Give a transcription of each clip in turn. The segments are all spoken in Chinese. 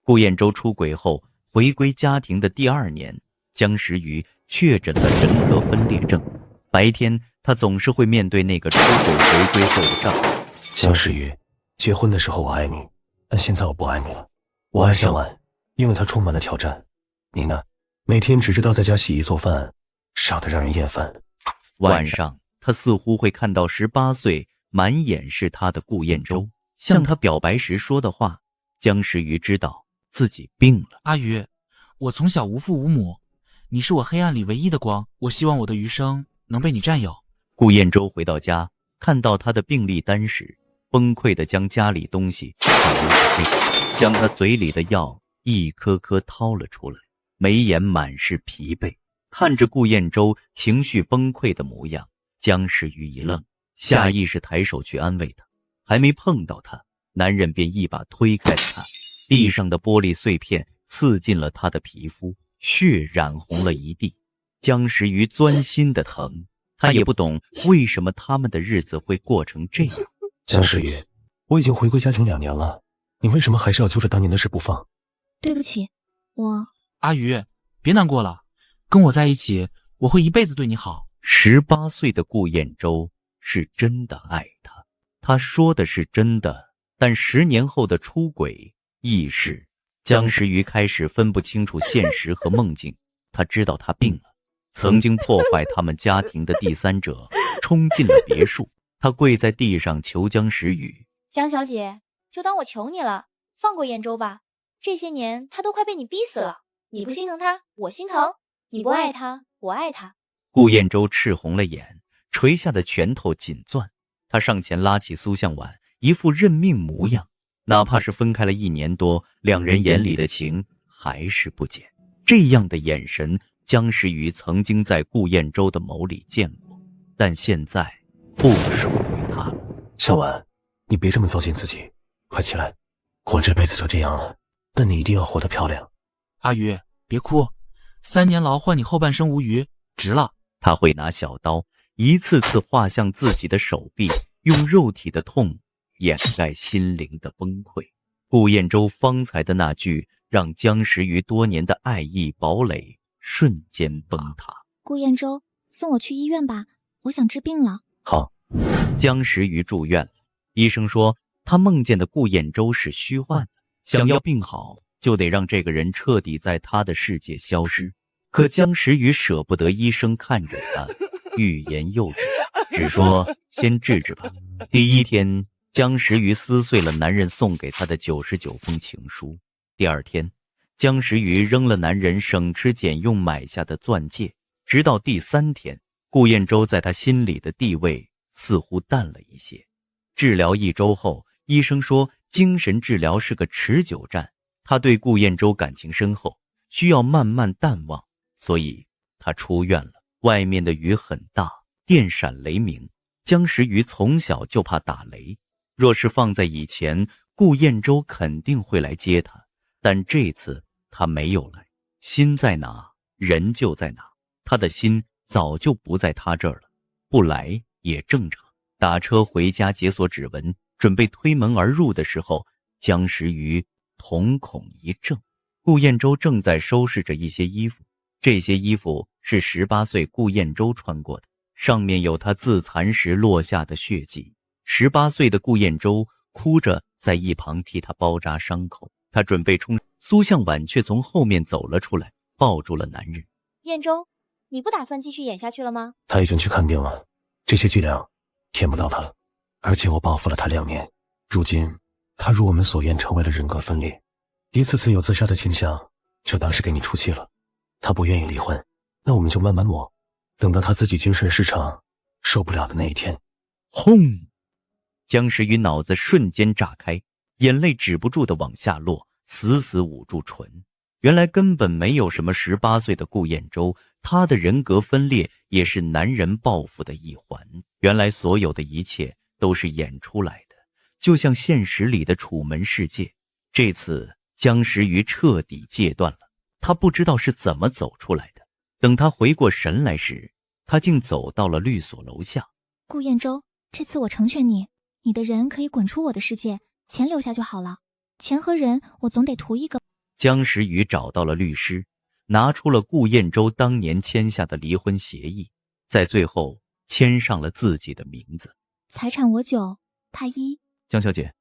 顾彦洲出轨后回归家庭的第2年，江时雨确诊了人格分裂症。白天他总是会面对那个出轨回归后的丈夫。江时雨，结婚的时候我爱你，但现在我不爱你了。我爱小婉，因为她充满了挑战。你呢？每天只知道在家洗衣做饭，傻得让人厌烦。晚上他似乎会看到18岁满眼是他的顾彦洲向他表白时说的话。江时雨知道自己病了。阿雨，我从小无父无母，你是我黑暗里唯一的光，我希望我的余生能被你占有。顾彦洲回到家，看到他的病历单时，崩溃地将家里东西扫入了地，将他嘴里的药一颗颗掏了出来，眉眼满是疲惫。看着顾彦洲情绪崩溃的模样，江时雨一愣，下意识抬手去安慰他，还没碰到他，男人便一把推开了他，地上的玻璃碎片刺进了他的皮肤，血染红了一地。江时雨钻心的疼，他也不懂为什么他们的日子会过成这样。江时雨，我已经回归家庭2年了，你为什么还是要揪着当年的事不放？对不起，阿雨，别难过了，跟我在一起，我会一辈子对你好。18岁的顾彦洲是真的爱他，他说的是真的，但10年后的出轨亦是。江时雨开始分不清楚现实和梦境，他知道他病了，曾经破坏他们家庭的第三者冲进了别墅。他跪在地上求江时雨：江小姐，就当我求你了，放过彦洲吧，这些年他都快被你逼死了，你不心疼他，我心疼；你不爱他，我爱他。顾彦洲赤红了眼，垂下的拳头紧攥。他上前拉起苏向晚，一副认命模样。哪怕是分开了1年多，2人眼里的情还是不减。这样的眼神，江时雨曾经在顾彦洲的眸里见过，但现在不属于他了。小婉，你别这么糟践自己，快起来，我这辈子就这样了，但你一定要活得漂亮。阿雨，别哭，3年牢换你后半生无虞，值了。他会拿小刀一次次划向自己的手臂，用肉体的痛掩盖心灵的崩溃。顾彦洲方才的那句让江时雨多年的爱意堡垒瞬间崩塌。顾彦洲，送我去医院吧，我想治病了。好。江时雨住院了，医生说他梦见的顾彦洲是虚幻的，想要病好就得让这个人彻底在他的世界消失。可江时雨舍不得医生看着他欲言又止，只说先治治吧。第1天，江时雨撕碎了男人送给他的99封情书。第2天，江时雨扔了男人省吃俭用买下的钻戒。直到第3天，顾彦洲在他心里的地位似乎淡了一些。治疗1周后，医生说精神治疗是个持久战，他对顾彦洲感情深厚，需要慢慢淡忘，所以他出院了。外面的雨很大，电闪雷鸣，江时雨从小就怕打雷。若是放在以前，顾彦洲肯定会来接他，但这次他没有来。心在哪，人就在哪，他的心早就不在他这儿了，不来也正常。打车回家解锁指纹，准备推门而入的时候，江时雨瞳孔一怔。顾彦洲正在收拾着一些衣服，这些衣服是18岁顾彦洲穿过的，上面有他自残时落下的血迹。18岁的顾彦洲哭着在一旁替他包扎伤口。他准备冲，苏向晚却从后面走了出来，抱住了男人。彦洲，你不打算继续演下去了吗？他已经去看病了，这些伎俩骗不到他了，而且我报复了他2年，如今他如我们所愿成为了人格分裂，一次次有自杀的倾向，就当是给你出气了。他不愿意离婚，那我们就慢慢磨，等到他自己精神失常受不了的那一天。轰！江时雨脑子瞬间炸开，眼泪止不住地往下落，死死捂住唇。原来根本没有什么18岁的顾彦洲，他的人格分裂也是男人报复的一环。原来所有的一切都是演出来的，就像现实里的楚门世界。这次江时雨彻底戒断了，他不知道是怎么走出来的。等他回过神来时，他竟走到了律所楼下。顾彦洲，这次我成全你，你的人可以滚出我的世界，钱留下就好了。钱和人我总得图一个。江时雨找到了律师，拿出了顾燕洲当年签下的离婚协议，在最后签上了自己的名字。财产我9，他1。江小姐，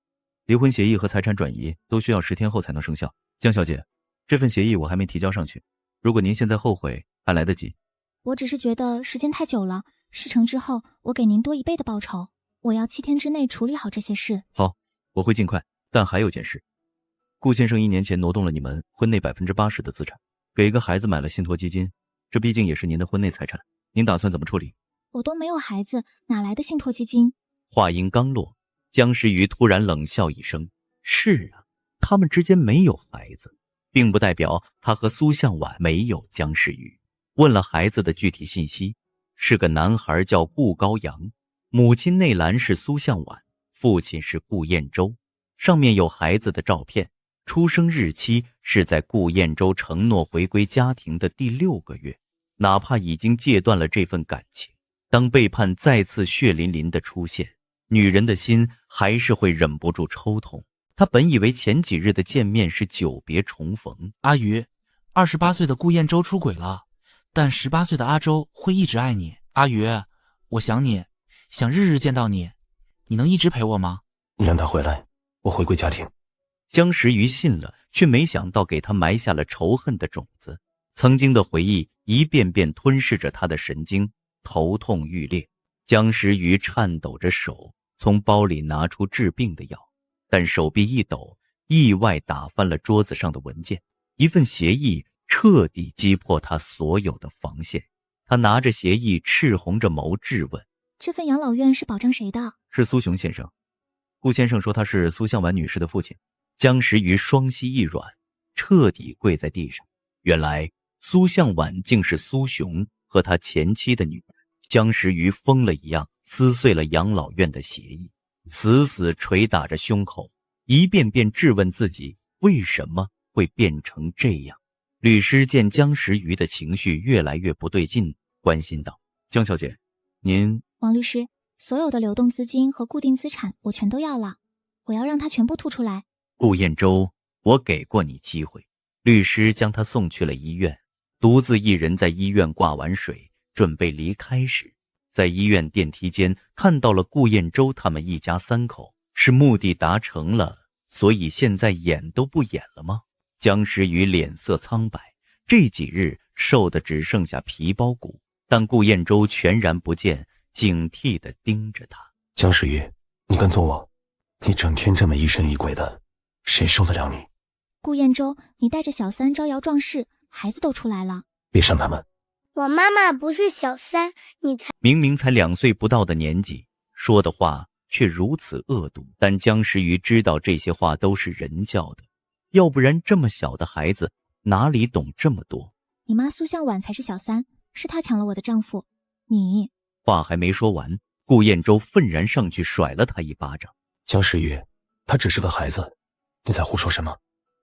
离婚协议和财产转移都需要10天后才能生效。江小姐，这份协议我还没提交上去，如果您现在后悔，还来得及。我只是觉得时间太久了，事成之后我给您多1倍的报酬。我要7天之内处理好这些事。好，我会尽快。但还有件事，顾先生1年前挪动了你们婚内80%的资产，给一个孩子买了信托基金，这毕竟也是您的婚内财产，您打算怎么处理？我都没有孩子，哪来的信托基金？话音刚落，江时雨突然冷笑一声，是啊，他们之间没有孩子，并不代表他和苏向晚没有江时雨。问了孩子的具体信息，是个男孩叫顾高阳，母亲内栏是苏向晚，父亲是顾燕洲，上面有孩子的照片，出生日期是在顾燕洲承诺回归家庭的第6个月。哪怕已经戒断了这份感情，当背叛再次血淋淋的出现，女人的心还是会忍不住抽痛。她本以为前几日的见面是久别重逢。阿鱼，28岁的顾燕洲出轨了，但18岁的阿周会一直爱你。阿鱼，我想你，想日日见到你，你能一直陪我吗？你让他回来，我回归家庭。江时雨信了，却没想到给他埋下了仇恨的种子。曾经的回忆一遍遍吞噬着他的神经，头痛欲裂。江时雨颤抖着手从包里拿出治病的药，但手臂一抖，意外打翻了桌子上的文件。一份协议彻底击破他所有的防线。他拿着协议，赤红着眸质问：这份养老院是保障谁的？是苏雄先生。顾先生说他是苏向晚女士的父亲。江时雨双膝一软，彻底跪在地上。原来苏向晚竟是苏雄和他前妻的女儿。江时雨疯了一样撕碎了养老院的协议，死死捶打着胸口，一遍遍质问自己为什么会变成这样。律师见江时雨的情绪越来越不对劲，关心道：江小姐，您……王律师，所有的流动资金和固定资产我全都要了，我要让他全部吐出来。顾燕洲，我给过你机会。律师将他送去了医院，独自一人在医院挂完水，准备离开时，在医院电梯间看到了顾燕洲他们一家3口。是目的达成了，所以现在演都不演了吗？江时雨脸色苍白，这几日瘦的只剩下皮包骨，但顾燕洲全然不见，警惕地盯着他。江时雨，你跟踪我，你整天这么疑神疑鬼的，谁受得了你？顾燕洲，你带着小三招摇撞势，孩子都出来了。别伤他们。我妈妈不是小三，你才……明明才2岁不到的年纪，说的话却如此恶毒。但江时雨知道这些话都是人教的，要不然这么小的孩子哪里懂这么多？你妈苏向晚才是小三，是她抢了我的丈夫。你……话还没说完，顾燕洲愤然上去甩了他一巴掌。江时雨，他只是个孩子，你在胡说什么？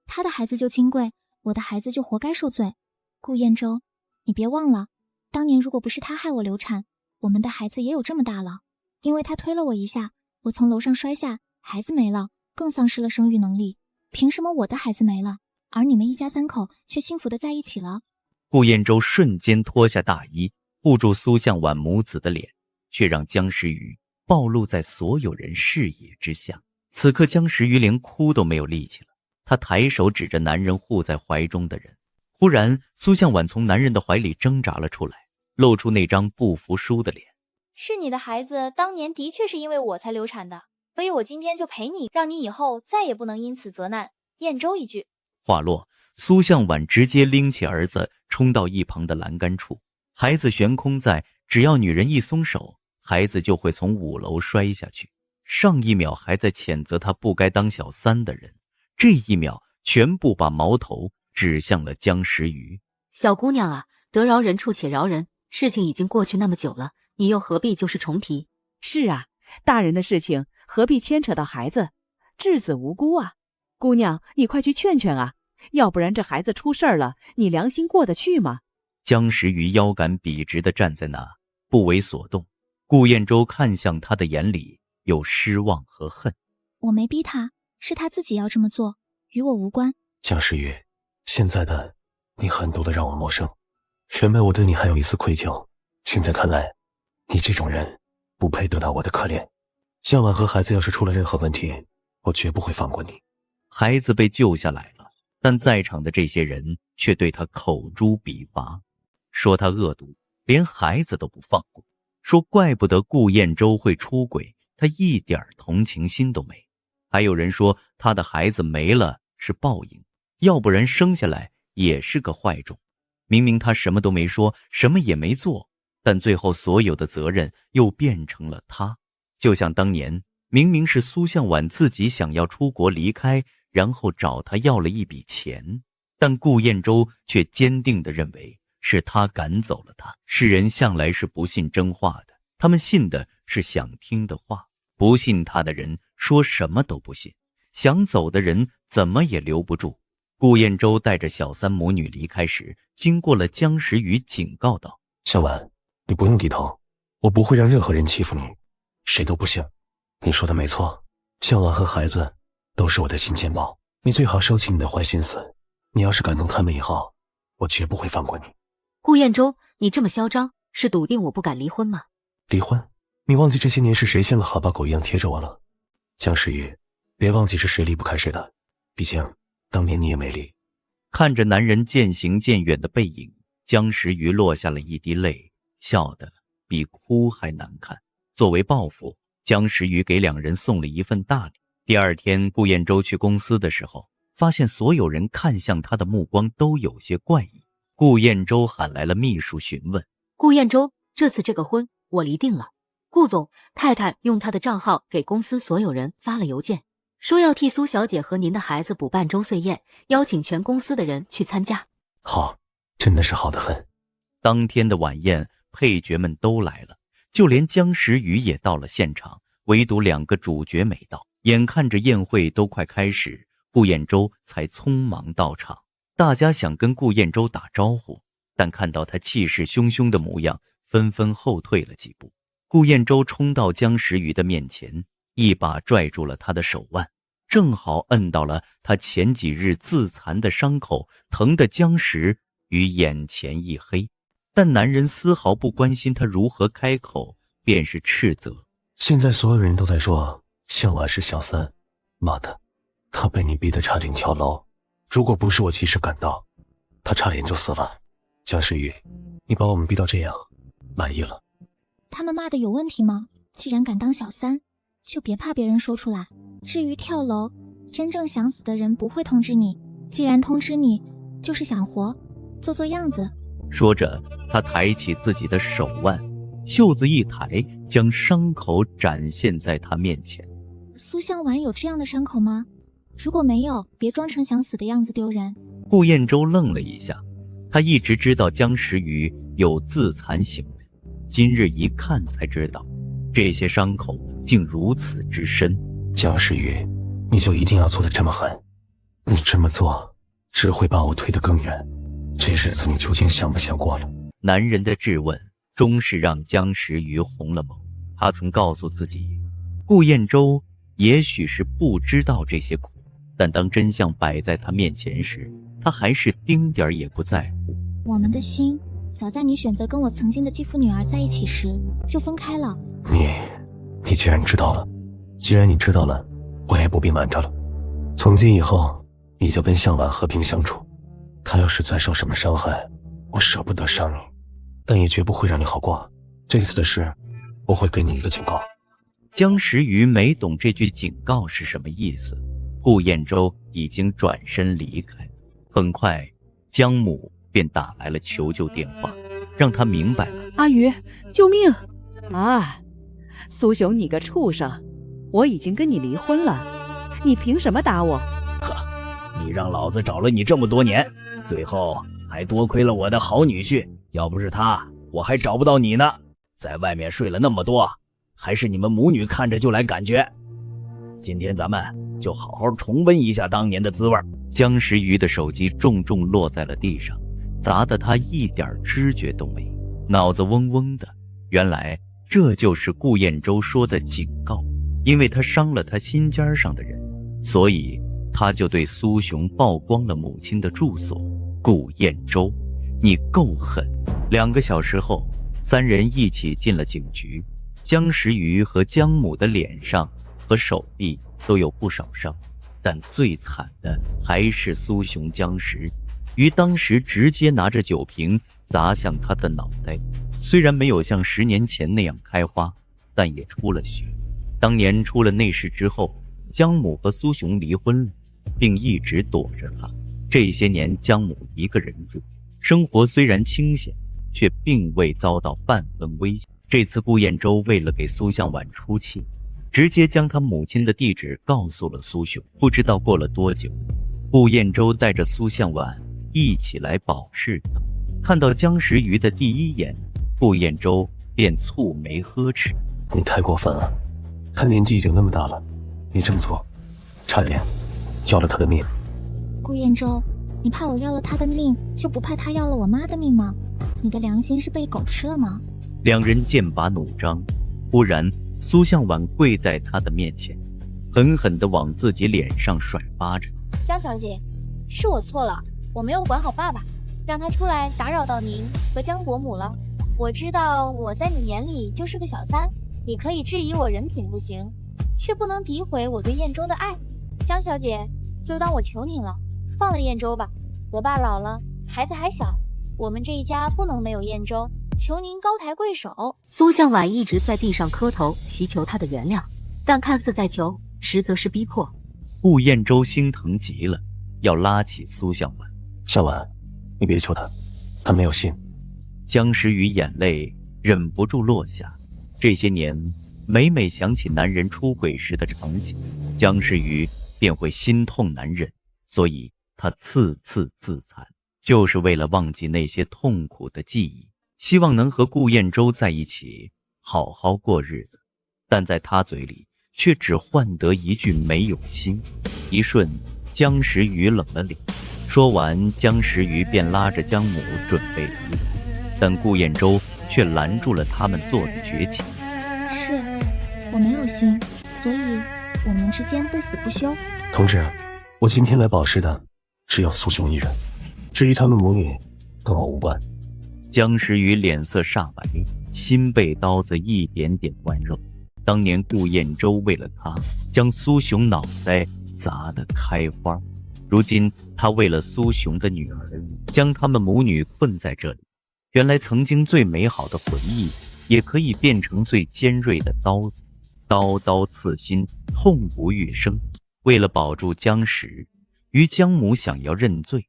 他的孩子就金贵，我的孩子就活该受罪。顾燕洲，你别忘了，当年如果不是他害我流产，我们的孩子也有这么大了。因为他推了我一下，我从楼上摔下，孩子没了，更丧失了生育能力。凭什么我的孩子没了，而你们一家3口却幸福的在一起了？顾燕洲瞬间脱下大衣，护住苏向晚母子的脸，却让江时雨暴露在所有人视野之下。此刻江时雨连哭都没有力气了，他抬手指着男人护在怀中的人。忽然苏向晚从男人的怀里挣扎了出来，露出那张不服输的脸。是你的孩子，当年的确是因为我才流产的，所以我今天就陪你，让你以后再也不能因此责难燕洲一句。话落，苏向晚直接拎起儿子冲到一旁的栏杆处，孩子悬空在，只要女人一松手，孩子就会从5楼摔下去。上一秒还在谴责他不该当小三的人，这一秒全部把矛头指向了江时雨。小姑娘啊，得饶人处且饶人，事情已经过去那么久了，你又何必就是重提？是啊，大人的事情何必牵扯到孩子？稚子无辜啊！姑娘，你快去劝劝啊，要不然这孩子出事儿了，你良心过得去吗？江时雨腰杆笔直地站在那，不为所动。顾燕洲看向他的眼里有失望和恨。我没逼他，是他自己要这么做，与我无关。江时雨，现在的你很多的让我陌生，原本我对你还有一丝愧疚，现在看来，你这种人不配得到我的可怜。向晚和孩子要是出了任何问题，我绝不会放过你。孩子被救下来了，但在场的这些人却对他口诛笔伐，说他恶毒，连孩子都不放过，说怪不得顾燕洲会出轨，他一点同情心都没。还有人说他的孩子没了是报应，要不然生下来也是个坏种。明明他什么都没说，什么也没做，但最后所有的责任又变成了他。就像当年明明是苏向晚自己想要出国离开，然后找他要了一笔钱，但顾燕洲却坚定地认为是他赶走了他。世人向来是不信真话的，他们信的是想听的话，不信他的人说什么都不信，想走的人怎么也留不住。顾燕洲带着小三母女离开时，经过了江时雨，警告道：向晚，你不用低头，我不会让任何人欺负你，谁都不行。你说的没错，向晚和孩子都是我的金钱豹，你最好收起你的坏心思，你要是感动他们以后，我绝不会放过你。顾燕洲，你这么嚣张，是笃定我不敢离婚吗？离婚？你忘记这些年是谁像个哈巴狗一样贴着我了？江时雨，别忘记是谁离不开谁的，毕竟当年你也没离。看着男人渐行渐远的背影，江时雨落下了一滴泪，笑得比哭还难看。作为报复，江时雨给两人送了一份大礼。第二天，顾燕洲去公司的时候，发现所有人看向他的目光都有些怪异。顾燕洲喊来了秘书询问：顾燕洲，这次这个婚我离定了。顾总，太太用他的账号给公司所有人发了邮件，说要替苏小姐和您的孩子补办周岁宴，邀请全公司的人去参加。好，真的是好得很。当天的晚宴，配角们都来了，就连江时雨也到了现场，唯独两个主角没到。眼看着宴会都快开始，顾燕洲才匆忙到场。大家想跟顾燕洲打招呼，但看到他气势汹汹的模样，纷纷后退了几步。顾燕洲冲到江时雨的面前，一把拽住了他的手腕，正好摁到了他前几日自残的伤口，疼得江时雨眼前一黑。但男人丝毫不关心他如何开口，便是斥责：现在所有人都在说向晚是小三，妈的，他被你逼得差点跳楼，如果不是我及时赶到，他差点就死了。江时雨，你把我们逼到这样，满意了？他们骂的有问题吗？既然敢当小三，就别怕别人说出来。至于跳楼，真正想死的人不会通知你，既然通知你，就是想活，做做样子。说着，他抬起自己的手腕，袖子一抬，将伤口展现在他面前。苏向晚有这样的伤口吗？如果没有，别装成想死的样子丢人。顾燕洲愣了一下，他一直知道江时雨有自残行为，今日一看才知道，这些伤口竟如此之深。江时雨，你就一定要做得这么狠？你这么做只会把我推得更远，这日子你究竟想不想过了？男人的质问终是让江时雨红了眸。他曾告诉自己，顾燕洲也许是不知道这些苦，但当真相摆在他面前时，他还是丁点儿也不在乎。我们的心早在你选择跟我曾经的继父女儿在一起时就分开了。你既然知道了，既然你知道了，我也不必瞒着了。从今以后，你就跟向晚和平相处。他要是再受什么伤害，我舍不得伤你，但也绝不会让你好过。这次的事，我会给你一个警告。江时雨没懂这句警告是什么意思，顾燕洲已经转身离开。很快，江母便打来了求救电话，让他明白了。阿鱼，救命！啊，苏雄，你个畜生！我已经跟你离婚了，你凭什么打我？你让老子找了你这么多年，最后还多亏了我的好女婿，要不是他，我还找不到你呢。在外面睡了那么多，还是你们母女看着就来感觉。今天咱们就好好重温一下当年的滋味。江时雨的手机重重落在了地上，砸得他一点知觉都没，脑子嗡嗡的。原来这就是顾燕洲说的警告，因为他伤了他心尖上的人，所以他就对苏雄曝光了母亲的住所顾燕洲。你够狠！2个小时后，3人一起进了警局。姜时雨和姜母的脸上和手臂都有不少伤，但最惨的还是苏雄姜时雨，当时直接拿着酒瓶砸向他的脑袋。虽然没有像10年前那样开花，但也出了血。当年出了那事之后，姜母和苏雄离婚了，并一直躲着他。这些年姜母一个人住，生活虽然清闲，却并未遭到半分危险。这次顾燕洲为了给苏向晚出气，直接将他母亲的地址告诉了苏雄。不知道过了多久，顾燕洲带着苏向晚一起来保释他。看到姜时雨的第一眼，顾燕洲便蹙眉呵斥：你太过分了，他年纪已经那么大了，你这么做差点要了他的命。顾燕洲，你怕我要了他的命，就不怕他要了我妈的命吗？你的良心是被狗吃了吗？2人剑拔弩张，忽然苏向晚跪在他的面前，狠狠地往自己脸上甩巴掌。江小姐，是我错了，我没有管好爸爸，让他出来打扰到您和江伯母了。我知道我在你眼里就是个小三，你可以质疑我人品不行，却不能诋毁我对燕洲的爱。江小姐，就当我求您了，放了燕洲吧。我爸老了，孩子还小，我们这一家不能没有燕洲，求您高抬贵手。苏向晚一直在地上磕头祈求他的原谅，但看似在求，实则是逼迫。顾燕洲心疼极了，要拉起苏向晚。向晚，你别求他，他没有信。姜时雨眼泪忍不住落下。这些年，每每想起男人出轨时的场景，姜时雨便会心痛难忍，所以他次次自残，就是为了忘记那些痛苦的记忆，希望能和顾燕洲在一起好好过日子。但在他嘴里却只换得一句没有心。一瞬，姜时雨冷了脸。说完，姜时雨便拉着姜母准备离开，但顾燕洲却拦住了他们做的绝情。是我没有心，所以我们之间不死不休。同志，我今天来保释的只有苏雄一人，至于他们母女跟我无关。姜时雨脸色煞白，心被刀子一点点剜肉。当年顾燕洲为了他将苏雄脑袋砸得开花，如今他为了苏雄的女儿将他们母女困在这里。原来曾经最美好的回忆也可以变成最尖锐的刀子，刀刀刺心，痛不欲生。为了保住姜时雨，姜母想要认罪，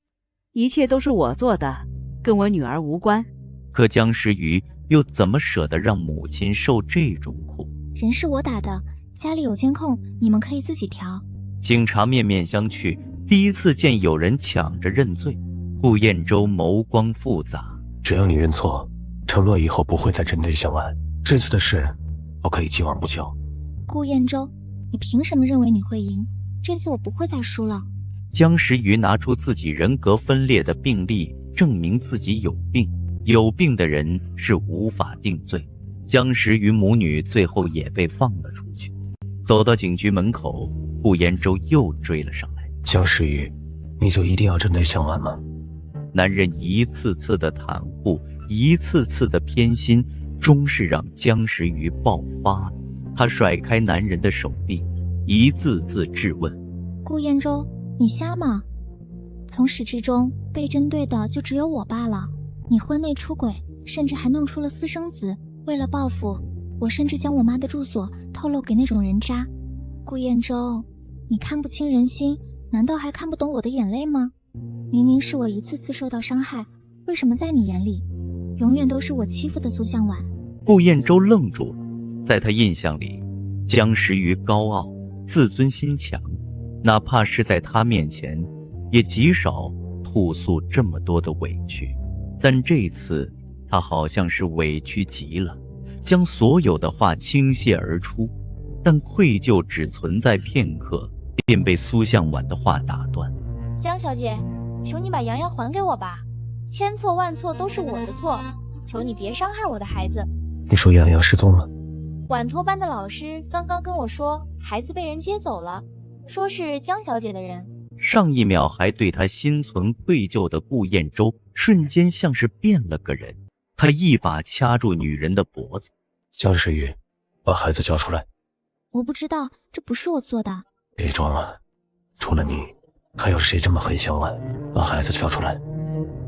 一切都是我做的，跟我女儿无关。可姜时雨又怎么舍得让母亲受这种苦？人是我打的，家里有监控，你们可以自己调。警察面面相觑，第一次见有人抢着认罪。顾燕洲眸光复杂，只要你认错，承诺以后不会再针对向晚，这次的事我可以既往不咎。顾燕洲，你凭什么认为你会赢？这次我不会再输了。姜时雨拿出自己人格分裂的病历，证明自己有病，有病的人是无法定罪。姜时雨母女最后也被放了出去。走到警局门口，顾延洲又追了上来。姜时雨，你就一定要针对向晚吗？男人一次次的袒护，一次次的偏心，终是让姜时雨爆发了。他甩开男人的手臂，一字字质问：顾燕洲，你瞎吗？从始至终被针对的就只有我罢了。你婚内出轨，甚至还弄出了私生子。为了报复，我甚至将我妈的住所透露给那种人渣。顾燕洲，你看不清人心，难道还看不懂我的眼泪吗？明明是我一次次受到伤害，为什么在你眼里永远都是我欺负的苏向晚？顾燕洲愣住了。在他印象里，姜时雨高傲，自尊心强，哪怕是在他面前也极少吐诉这么多的委屈。但这次他好像是委屈极了，将所有的话倾泻而出，但愧疚只存在片刻，便被苏向晚的话打断。江小姐，求你把洋洋还给我吧，千错万错都是我的错，求你别伤害我的孩子。你说洋洋失踪了？晚托班的老师刚刚跟我说孩子被人接走了，说是江小姐的人。上一秒还对他心存愧疚的顾燕洲，瞬间像是变了个人。他一把掐住女人的脖子。江时雨，把孩子交出来。我不知道，这不是我做的。别装了，除了你，还有谁这么狠心啊？把孩子交出来。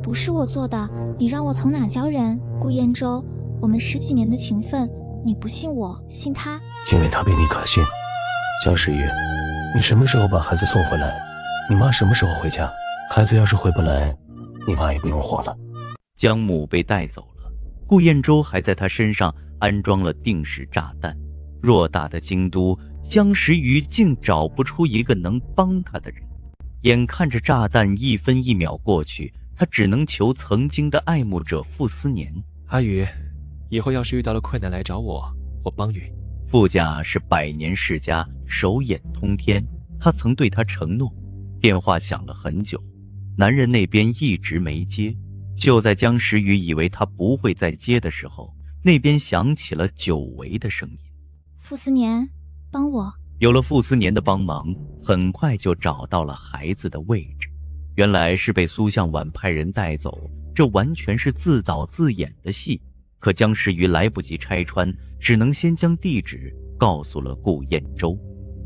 不是我做的，你让我从哪教人？顾燕洲，我们10几年的情分，你不信我，信他。因为他比你可信。江时雨，你什么时候把孩子送回来？你妈什么时候回家？孩子要是回不来，你妈也不用活了。江母被带走了，顾燕洲还在他身上安装了定时炸弹。偌大的京都，江时雨竟找不出一个能帮他的人。眼看着炸弹1分1秒过去，他只能求曾经的爱慕者傅斯年。阿宇，以后要是遇到了困难来找我，我帮宇。傅家是百年世家，手眼通天，他曾对他承诺。电话响了很久，男人那边一直没接。就在江时雨以为他不会再接的时候，那边响起了久违的声音。傅斯年，帮我。有了傅斯年的帮忙，很快就找到了孩子的位置。原来是被苏向晚派人带走，这完全是自导自演的戏。可江时雨来不及拆穿，只能先将地址告诉了顾燕洲。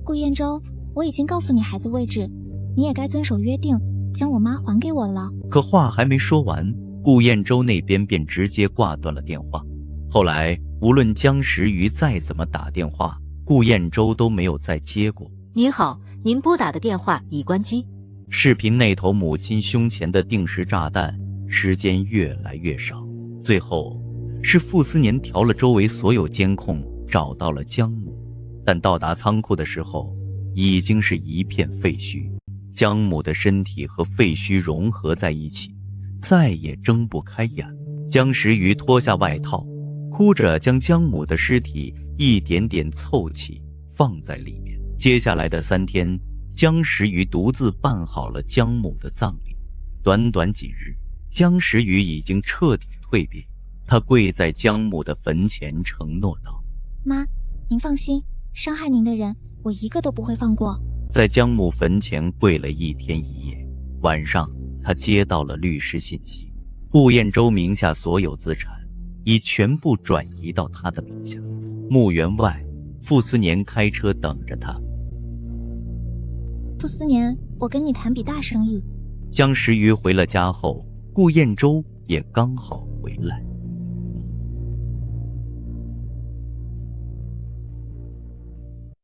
顾燕洲，我已经告诉你孩子位置，你也该遵守约定，将我妈还给我了。可话还没说完，顾燕洲那边便直接挂断了电话。后来无论江时雨再怎么打电话，顾燕洲都没有再接过。您好，您拨打的电话已关机。视频那头母亲胸前的定时炸弹，时间越来越少，最后是傅斯年调了周围所有监控，找到了江母。但到达仓库的时候，已经是一片废墟。江母的身体和废墟融合在一起，再也睁不开眼。江时雨脱下外套，哭着将江母的尸体一点点凑齐，放在里面。接下来的3天，江时雨独自办好了江母的葬礼。短短几日，江时雨已经彻底蜕变。他跪在江母的坟前，承诺道：妈，您放心，伤害您的人，我一个都不会放过。在江母坟前跪了1天1夜。晚上，他接到了律师信息，顾燕洲名下所有资产已全部转移到他的名下。墓园外，傅斯年开车等着他。傅斯年，我跟你谈笔大生意。江时雨回了家后，顾燕洲也刚好回来。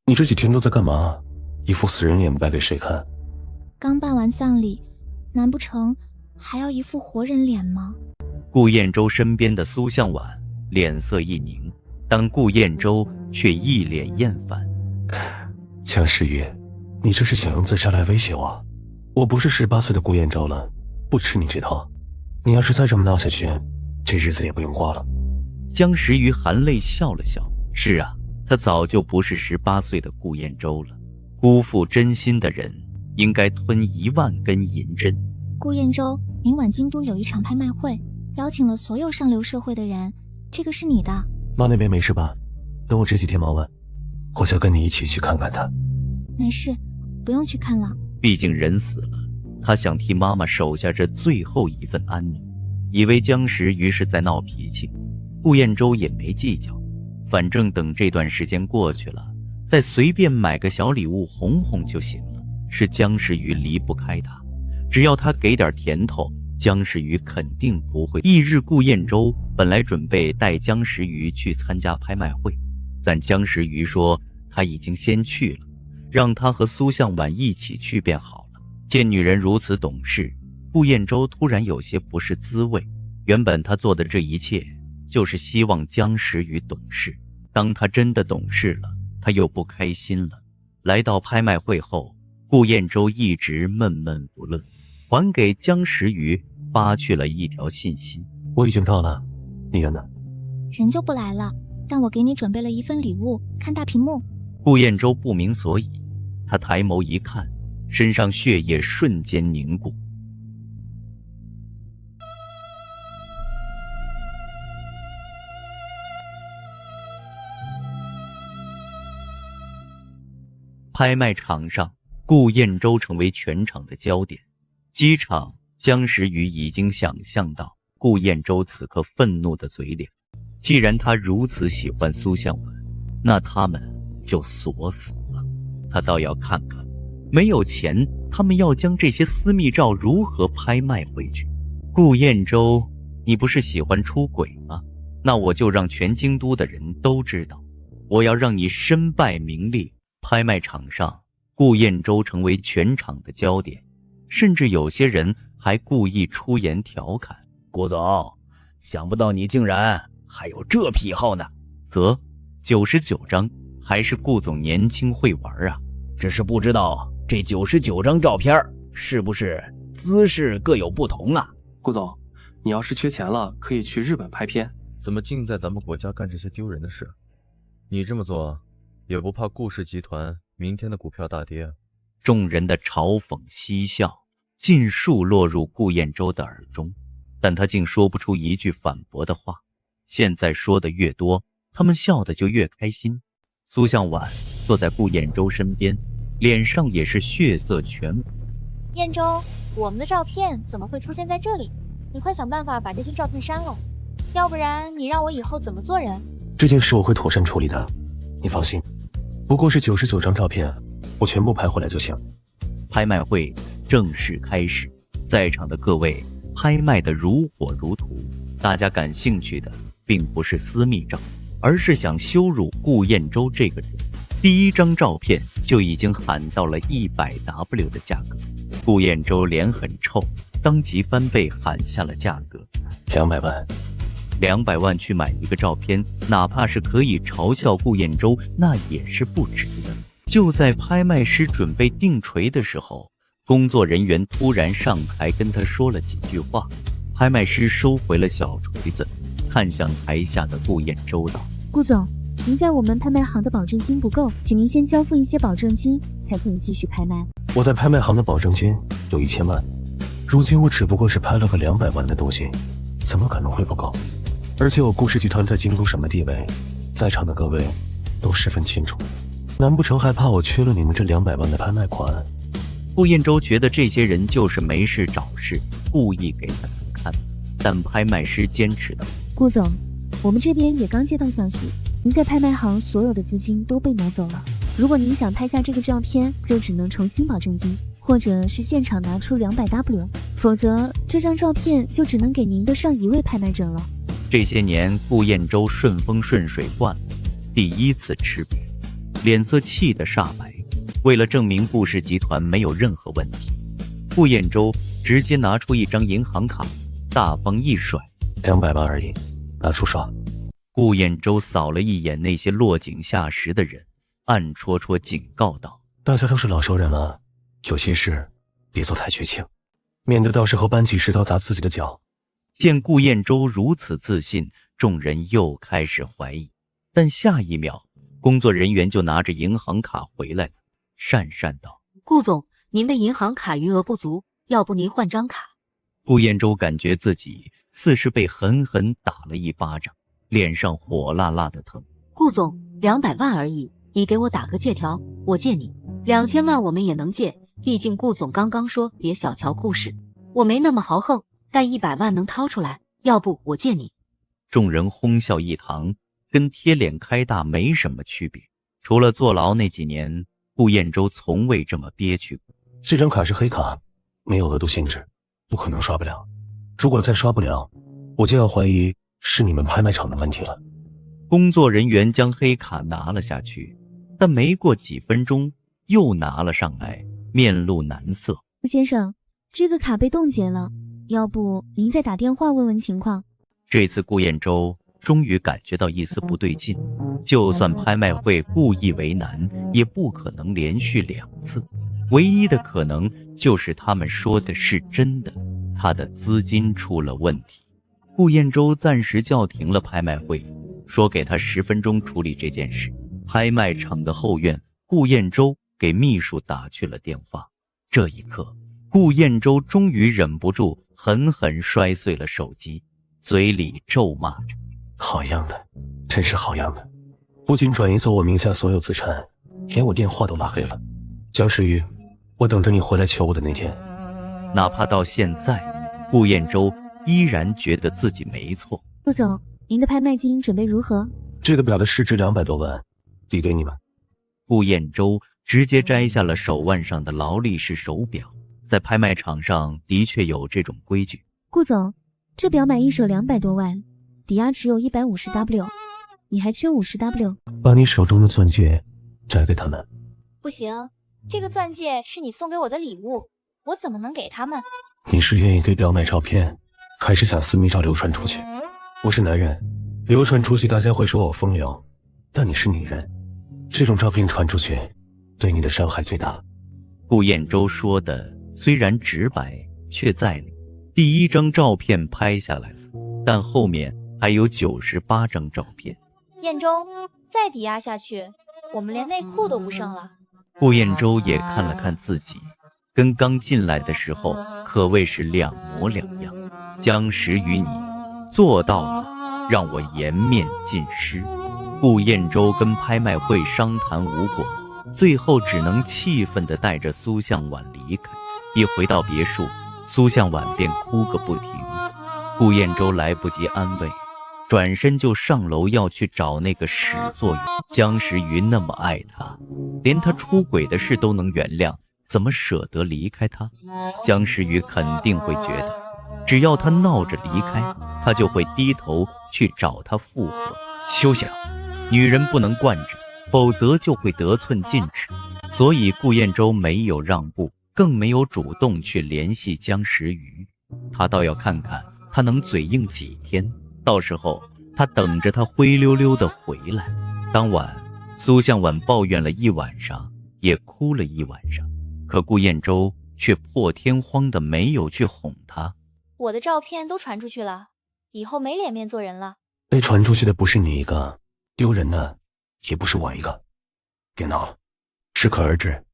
你这几天都在干嘛？一副死人脸摆给谁看？刚办完葬礼，难不成还要一副活人脸吗？顾燕洲身边的苏向晚脸色一凝，但顾燕洲却一脸厌烦。江时雨，你这是想用自杀来威胁我？我不是18岁的顾燕洲了，不吃你这套。你要是再这么闹下去，这日子也不用过了。江时雨含泪笑了笑。是啊，他早就不是18岁的顾燕洲了。辜负真心的人，应该吞1万根银针。顾燕洲，明晚京都有一场拍卖会，邀请了所有上流社会的人，这个是你的。妈那边没事吧？等我这几天忙完，我想跟你一起去看看她。没事，不用去看了。毕竟人死了，他想替妈妈守下这最后一份安宁。以为江时雨是在闹脾气，顾燕洲也没计较，反正等这段时间过去了，再随便买个小礼物哄哄就行了。是江时雨离不开他，只要他给点甜头，江时雨肯定不会。翌日，顾燕洲本来准备带江时雨去参加拍卖会，但江时雨说他已经先去了，让他和苏向晚一起去便好了。见女人如此懂事，顾燕洲突然有些不是滋味。原本他做的这一切就是希望江时雨懂事，当他真的懂事了，他又不开心了。来到拍卖会后，顾燕洲一直闷闷不乐，还给江时雨发去了一条信息：我已经到了，你人呢？人就不来了，但我给你准备了一份礼物，看大屏幕。顾燕洲不明所以，他抬眸一看，身上血液瞬间凝固。拍卖场上，顾燕洲成为全场的焦点。机场，江时雨已经想象到顾燕洲此刻愤怒的嘴脸。既然他如此喜欢苏向晚，那他们就锁死了。他倒要看看，没有钱，他们要将这些私密照如何拍卖回去。顾燕洲，你不是喜欢出轨吗？那我就让全京都的人都知道，我要让你身败名裂。拍卖场上，顾燕洲成为全场的焦点，甚至有些人还故意出言调侃：顾总，想不到你竟然还有这癖好呢。啧，99张，还是顾总年轻会玩啊。只是不知道这99张照片是不是姿势各有不同啊。顾总，你要是缺钱了，可以去日本拍片。怎么净在咱们国家干这些丢人的事？你这么做也不怕顾氏集团明天的股票大跌？众人的嘲讽嬉笑尽数落入顾燕洲的耳中，但他竟说不出一句反驳的话。现在说的越多，他们笑得就越开心。苏向晚坐在顾燕洲身边，脸上也是血色全无。燕洲，我们的照片怎么会出现在这里？你快想办法把这些照片删了，要不然你让我以后怎么做人？这件事我会妥善处理的，你放心。不过是99张照片，我全部拍回来就行。拍卖会正式开始，在场的各位拍卖得如火如荼。大家感兴趣的并不是私密照，而是想羞辱顾燕洲这个人。第一张照片就已经喊到了100W 的价格。顾燕洲脸很臭，当即翻倍喊下了价格，200万。200万去买一个照片，哪怕是可以嘲笑顾燕洲，那也是不值的。就在拍卖师准备定锤的时候，工作人员突然上台跟他说了几句话。拍卖师收回了小锤子，看向台下的顾燕洲道：顾总，您在我们拍卖行的保证金不够，请您先交付一些保证金，才可以继续拍卖。我在拍卖行的保证金有1000万，如今我只不过是拍了个200万的东西，怎么可能会不够？而且我顾氏集团在京都什么地位，在场的各位都十分清楚。难不成还怕我缺了你们这200万的拍卖款？顾燕洲觉得这些人就是没事找事，故意给他难看，但拍卖师坚持道：顾总，我们这边也刚接到消息，您在拍卖行所有的资金都被挪走了。如果您想拍下这个照片，就只能重新保证金，或者是现场拿出200W，否则这张照片就只能给您的上一位拍卖者了。这些年顾燕洲顺风顺水惯了，第一次吃瘪，脸色气得煞白。为了证明顾氏集团没有任何问题，顾燕洲直接拿出一张银行卡，大方一甩，200万而已，拿出刷。顾燕洲扫了一眼那些落井下石的人，暗戳戳警告道：大家都是老熟人了，有些事别做太绝情，免得到时候搬起石头砸自己的脚。见顾燕洲如此自信，众人又开始怀疑，但下一秒工作人员就拿着银行卡回来了，讪讪道：顾总，您的银行卡余额不足，要不您换张卡。顾燕洲感觉自己似是被狠狠打了一巴掌，脸上火辣辣的疼。顾总，200万而已，你给我打个借条，我借你2000万，我们也能借，毕竟顾总刚刚说别小瞧顾氏，我没那么豪横，但100万能掏出来，要不我借你。众人哄笑一堂，跟贴脸开大没什么区别，除了坐牢那几年，顾燕洲从未这么憋屈过。这张卡是黑卡，没有额度限制，不可能刷不了。如果再刷不了，我就要怀疑是你们拍卖场的问题了。工作人员将黑卡拿了下去，但没过几分钟又拿了上来，面露难色。顾先生，这个卡被冻结了，要不您再打电话问问情况。这次顾燕洲终于感觉到一丝不对劲，就算拍卖会故意为难，也不可能连续2次，唯一的可能就是他们说的是真的，他的资金出了问题。顾燕洲暂时叫停了拍卖会，说给他10分钟处理这件事。拍卖场的后院，顾燕洲给秘书打去了电话。这一刻，顾燕洲终于忍不住狠狠摔碎了手机，嘴里咒骂着：好样的，真是好样的，不仅转移走我名下所有资产，连我电话都拉黑了。江时雨，我等着你回来求我的那天。哪怕到现在，顾彦舟依然觉得自己没错。顾总，您的拍卖金准备如何？这个表的市值200多万，抵给你们。顾彦舟直接摘下了手腕上的劳力士手表，在拍卖场上的确有这种规矩。顾总，这表买一手200多万，抵押只有150W， 你还缺50W。把你手中的钻戒摘给他们。不行，这个钻戒是你送给我的礼物，我怎么能给他们？你是愿意给表买照片，还是想私密照流传出去？我是男人，流传出去大家会说我风流，但你是女人，这种照片传出去，对你的伤害最大。顾彦舟说的虽然直白，却在理。第一张照片拍下来了，但后面还有98张照片。彦舟，再抵押下去，我们连内裤都不剩了。顾彦舟也看了看自己，跟刚进来的时候可谓是两模两样。将识于你，做到了，让我颜面尽失。顾彦舟跟拍卖会商谈无果，最后只能气愤地带着苏向晚离开。一回到别墅，苏向晚便哭个不停。顾彦舟来不及安慰，转身就上楼要去找那个始作俑。姜时雨那么爱他，连他出轨的事都能原谅，怎么舍得离开他？姜时雨肯定会觉得，只要他闹着离开，他就会低头去找他复合。休想，女人不能惯着，否则就会得寸进尺。所以顾彦舟没有让步，更没有主动去联系姜时雨。他倒要看看他能嘴硬几天，到时候他等着他灰溜溜的回来。当晚苏向晚抱怨了一晚上，也哭了一晚上，可顾彦舟却破天荒的没有去哄他。我的照片都传出去了，以后没脸面做人了。被传出去的不是你一个，丢人的也不是我一个。别闹了，适可而止。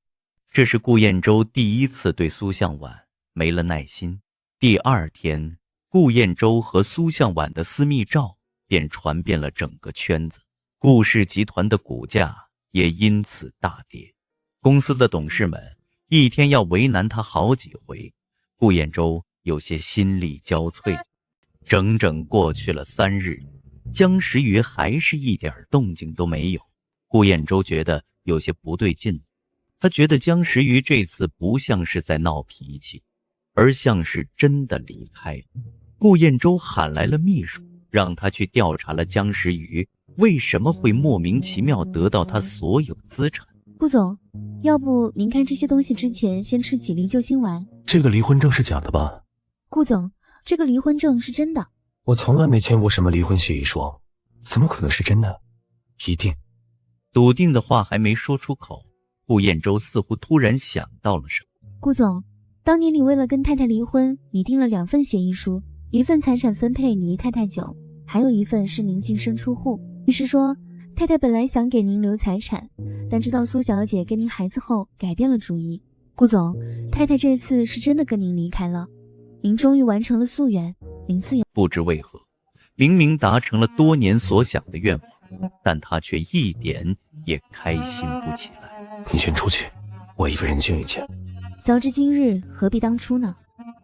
这是顾彦舟第一次对苏向晚没了耐心。第二天，顾彦舟和苏向晚的私密照便传遍了整个圈子，顾氏集团的股价也因此大跌。公司的董事们一天要为难他好几回，顾彦舟有些心力交瘁。整整过去了3日，姜时雨还是一点动静都没有。顾彦舟觉得有些不对劲，他觉得姜时雨这次不像是在闹脾气，而像是真的离开了。顾彦舟喊来了秘书，让他去调查了姜时雨为什么会莫名其妙得到他所有资产。顾总，要不您看这些东西之前先吃几粒救心丸。这个离婚证是假的吧？顾总，这个离婚证是真的。我从来没签过什么离婚协议书，怎么可能是真的？一定。笃定的话还没说出口，顾彦舟似乎突然想到了什么。顾总，当年你为了跟太太离婚，你订了2份协议书，一份财产分配你离太太久，还有一份是您净身出户。于是说，太太本来想给您留财产，但知道苏小姐跟您孩子后改变了主意。顾总，太太这次是真的跟您离开了，您终于完成了夙愿，您自由。不知为何，明明达成了多年所想的愿望，但他却一点也开心不起来。你先出去，我一个人静一静。早知今日，何必当初呢？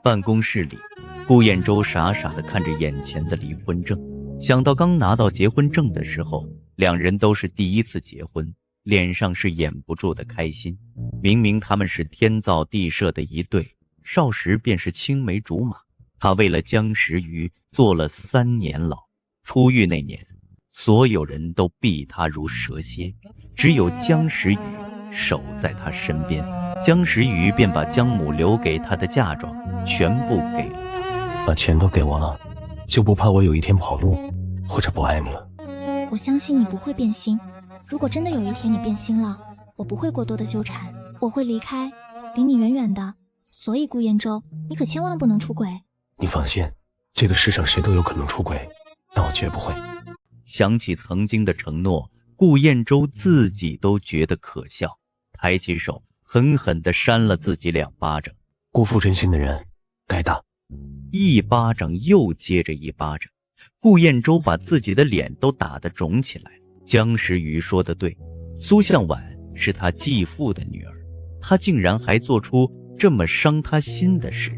办公室里，顾彦舟傻傻地看着眼前的离婚证，想到刚拿到结婚证的时候，两人都是第一次结婚，脸上是掩不住的开心。明明他们是天造地设的一对，少时便是青梅竹马。他为了姜时雨坐了3年牢，出狱那年，所有人都避他如蛇蝎，只有姜时雨守在他身边。姜时雨便把姜母留给他的嫁妆全部给了他。把钱都给我了，就不怕我有一天跑路，或者不爱你了？我相信你不会变心。如果真的有一天你变心了，我不会过多的纠缠，我会离开，离你远远的。所以顾彦舟，你可千万不能出轨。你放心，这个世上谁都有可能出轨，但我绝不会。想起曾经的承诺，顾彦舟自己都觉得可笑，抬起手狠狠地扇了自己2巴掌。辜负真心的人该打。一巴掌又接着一巴掌，顾彦舟把自己的脸都打得肿起来。姜时雨说得对，苏向晚是他继父的女儿，他竟然还做出这么伤他心的事。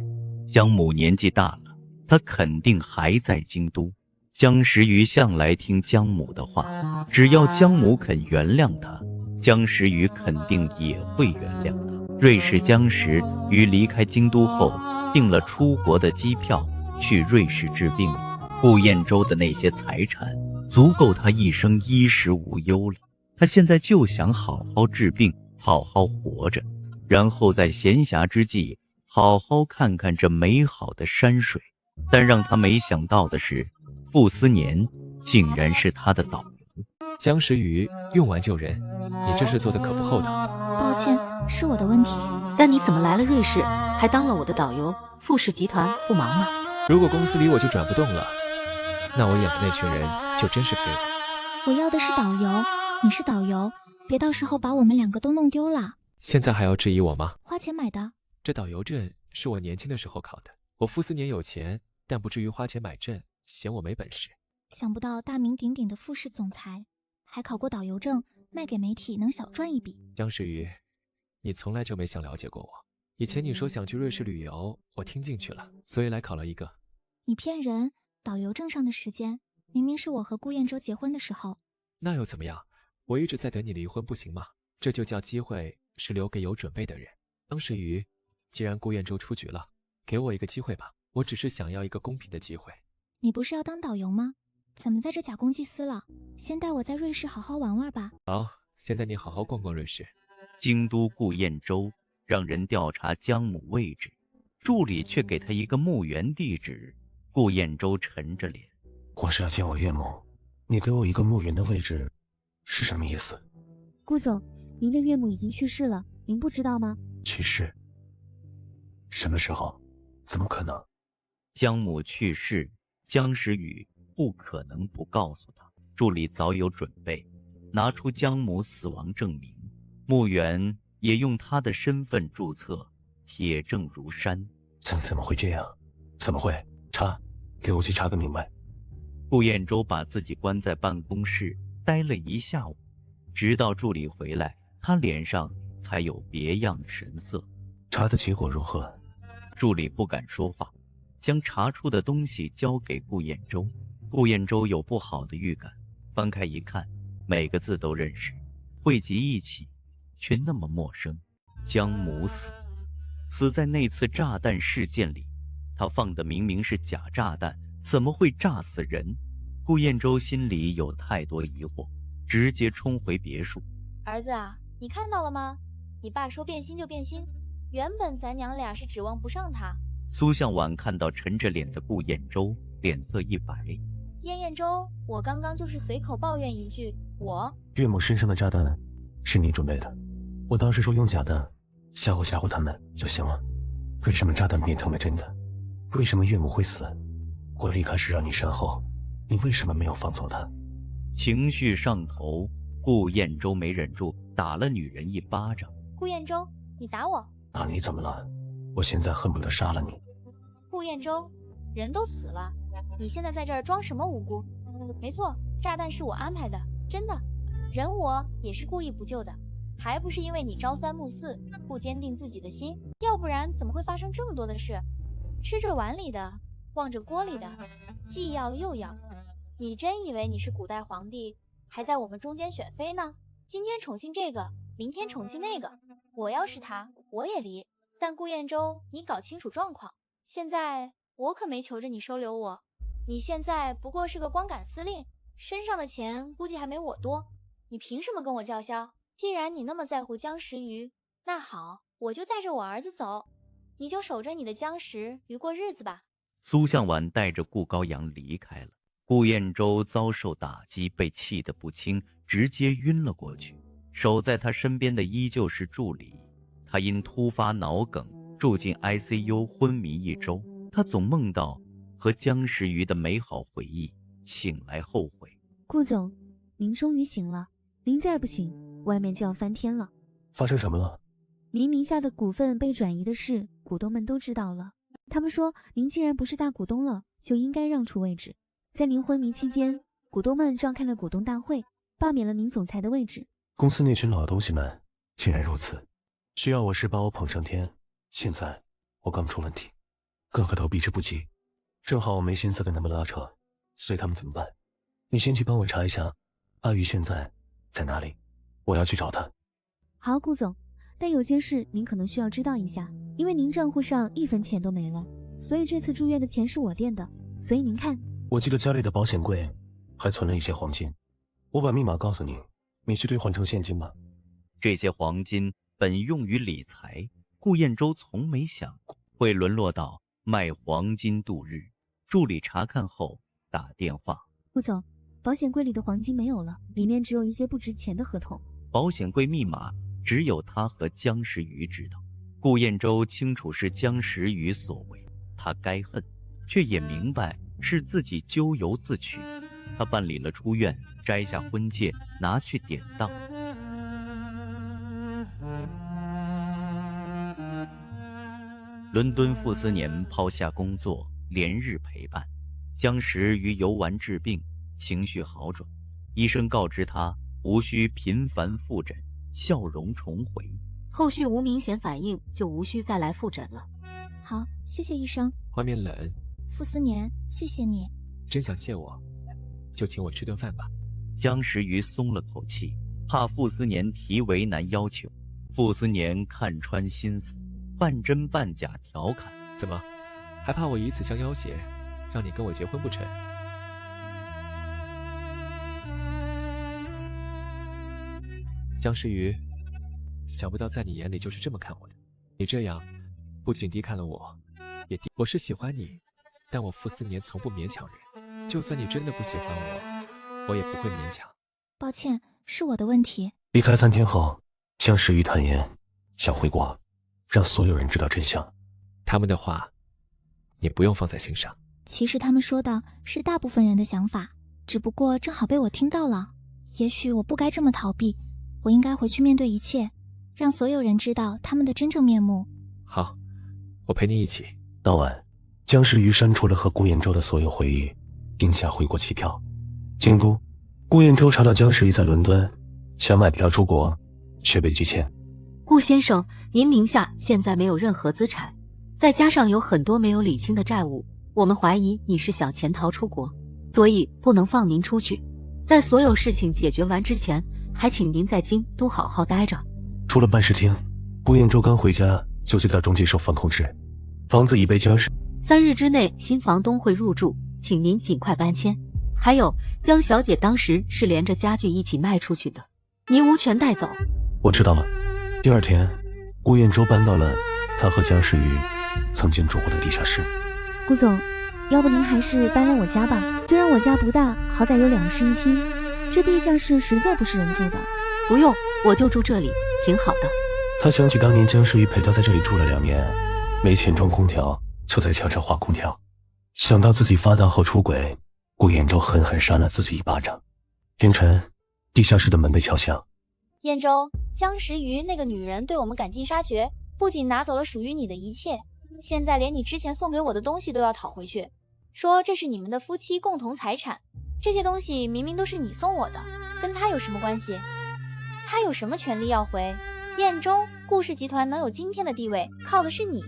江母年纪大了，他肯定还在京都。江时雨向来听江母的话，只要江母肯原谅他，江时雨肯定也会原谅他。瑞士江时雨离开京都后，订了出国的机票去瑞士治病。顾彦舟的那些财产足够他一生衣食无忧了。他现在就想好好治病，好好活着，然后在闲暇之际好好看看这美好的山水。但让他没想到的是，傅斯年竟然是他的导游。江时雨用完就人，你这事做的可不厚道。抱歉，是我的问题。但你怎么来了瑞士，还当了我的导游？傅氏集团不忙吗？如果公司离我就转不动了，那我养的那群人就真是废物。我要的是导游，你是导游，别到时候把我们两个都弄丢了。现在还要质疑我吗？花钱买的。这导游证是我年轻的时候考的。我傅斯年有钱，但不至于花钱买证，嫌我没本事。想不到大名鼎鼎的傅氏总裁还考过导游证，卖给媒体能小赚一笔。江时雨，你从来就没想了解过我。以前你说想去瑞士旅游，我听进去了，所以来考了一个。你骗人，导游证上的时间明明是我和顾彦舟结婚的时候。那又怎么样？我一直在等你离婚，不行吗？这就叫机会是留给有准备的人。江时雨，既然顾彦舟出局了，给我一个机会吧，我只是想要一个公平的机会。你不是要当导游吗？怎么在这假公济私了？先带我在瑞士好好玩玩吧。好，先带你好好逛逛瑞士。京都顾彦舟让人调查江母位置，助理却给他一个墓园地址。顾彦舟沉着脸，我是要见我岳母，你给我一个墓园的位置是什么意思？顾总，您的岳母已经去世了，您不知道吗？去世？什么时候？怎么可能？江母去世，江时雨不可能不告诉他。助理早有准备，拿出江母死亡证明，墓园也用他的身份注册，铁证如山。怎么会这样？怎么会？查，给我去查个明白。顾彦舟把自己关在办公室待了一下午，直到助理回来，他脸上才有别样神色。查的结果如何？助理不敢说话，将查出的东西交给顾彦舟。顾彦舟有不好的预感，翻开一看，每个字都认识，汇集一起却那么陌生。江母死在那次炸弹事件里，他放的明明是假炸弹，怎么会炸死人？顾彦舟心里有太多疑惑，直接冲回别墅。儿子啊，你看到了吗？你爸说变心就变心，原本咱娘俩是指望不上他。苏向晚看到沉着脸的顾彦舟，脸色一白。彦舟，我刚刚就是随口抱怨一句，岳母身上的炸弹是你准备的，我当时说用假的吓唬他们就行了，为什么炸弹变成了真的？为什么岳母会死？我离开时让你善后，你为什么没有放走她？情绪上头，顾彦舟没忍住，打了女人一巴掌。顾彦舟，你打我？打你怎么了？我现在恨不得杀了你。顾彦舟，人都死了，你现在在这儿装什么无辜？没错，炸弹是我安排的，真的，人我也是故意不救的，还不是因为你朝三暮四，不坚定自己的心，要不然怎么会发生这么多的事？吃着碗里的，望着锅里的，既要又要。你真以为你是古代皇帝，还在我们中间选妃呢？今天宠幸这个，明天宠幸那个，我要是他，我也离。但顾彦舟，你搞清楚状况，现在我可没求着你收留我，你现在不过是个光杆司令，身上的钱估计还没我多，你凭什么跟我叫嚣？既然你那么在乎江时雨，那好，我就带着我儿子走，你就守着你的江时雨过日子吧。苏向晚带着顾高阳离开了。顾彦舟遭受打击，被气得不轻，直接晕了过去。守在他身边的依旧是助理，他因突发脑梗住进 ICU 昏迷1周。他总梦到和江时雨的美好回忆，醒来后悔。顾总，您终于醒了，您再不醒，外面就要翻天了。发生什么了？您名下的股份被转移的事，股东们都知道了。他们说，您既然不是大股东了，就应该让出位置。在您昏迷期间，股东们召开了股东大会，罢免了您总裁的位置。公司那群老东西们竟然如此，需要我时把我捧上天，现在我刚出问题，个个都避之不及，正好我没心思跟他们拉扯，随他们怎么办？你先去帮我查一下阿宇现在在哪里，我要去找他。好，顾总，但有件事您可能需要知道一下，因为您账户上1分钱都没了，所以这次住院的钱是我垫的，所以您看。我记得家里的保险柜还存了一些黄金，我把密码告诉你，你去兑换成现金吧。这些黄金本用于理财，顾彦洲从没想过会沦落到卖黄金度日。助理查看后打电话：顾总，保险柜里的黄金没有了，里面只有一些不值钱的合同。保险柜密码只有他和姜时雨知道。顾彦洲清楚是姜时雨所为，他该恨，却也明白是自己咎由自取。他办理了出院，摘下婚戒拿去典当。伦敦傅斯年抛下工作，连日陪伴姜时于游玩治病，情绪好转。医生告知他无需频繁复诊，笑容重回。后续无明显反应，就无需再来复诊了。好，谢谢医生。外面冷，傅斯年，谢谢你。真想谢我，就请我吃顿饭吧。姜时雨松了口气，怕傅斯年提为难要求。傅斯年看穿心思，半真半假调侃：怎么，还怕我以此相要挟，让你跟我结婚不成？姜时雨，想不到在你眼里就是这么看我的。你这样不仅低看了我，我是喜欢你，但我傅斯年从不勉强人。就算你真的不喜欢我也不会勉强。抱歉，是我的问题。离开3天后，姜时雨坦言想回国，让所有人知道真相。他们的话你不用放在心上。其实他们说的是大部分人的想法，只不过正好被我听到了。也许我不该这么逃避，我应该回去面对一切，让所有人知道他们的真正面目。好，我陪你一起。当晚，姜时雨删除了和顾彦洲的所有回忆，订下回国机票。京都，顾彦洲查到姜时雨在伦敦，想买票出国，却被拒签。顾先生，您名下现在没有任何资产，再加上有很多没有理清的债务，我们怀疑你是想潜逃出国，所以不能放您出去。在所有事情解决完之前，还请您在京都好好待着。出了办事厅，顾彦洲刚回家就接到中介收房通知，房子已被姜时3日之内新房东会入住，请您尽快搬迁。还有，姜小姐当时是连着家具一起卖出去的，您无权带走。我知道了。第2天，顾彦洲搬到了他和姜时雨曾经住过的地下室。顾总，要不您还是搬来我家吧，虽然我家不大，好歹有2室1厅，这地下室实在不是人住的。不用，我就住这里，挺好的。他想起当年姜时雨陪他在这里住了2年，没钱装空调，就在墙上画空调。想到自己发达后出轨，顾彦洲狠狠扇了自己一巴掌。凌晨，地下室的门被敲响。彦洲，姜时雨那个女人对我们赶尽杀绝，不仅拿走了属于你的一切，现在连你之前送给我的东西都要讨回去，说这是你们的夫妻共同财产。这些东西明明都是你送我的，跟他有什么关系？他有什么权利要回？彦洲，顾氏集团能有今天的地位，靠的是你。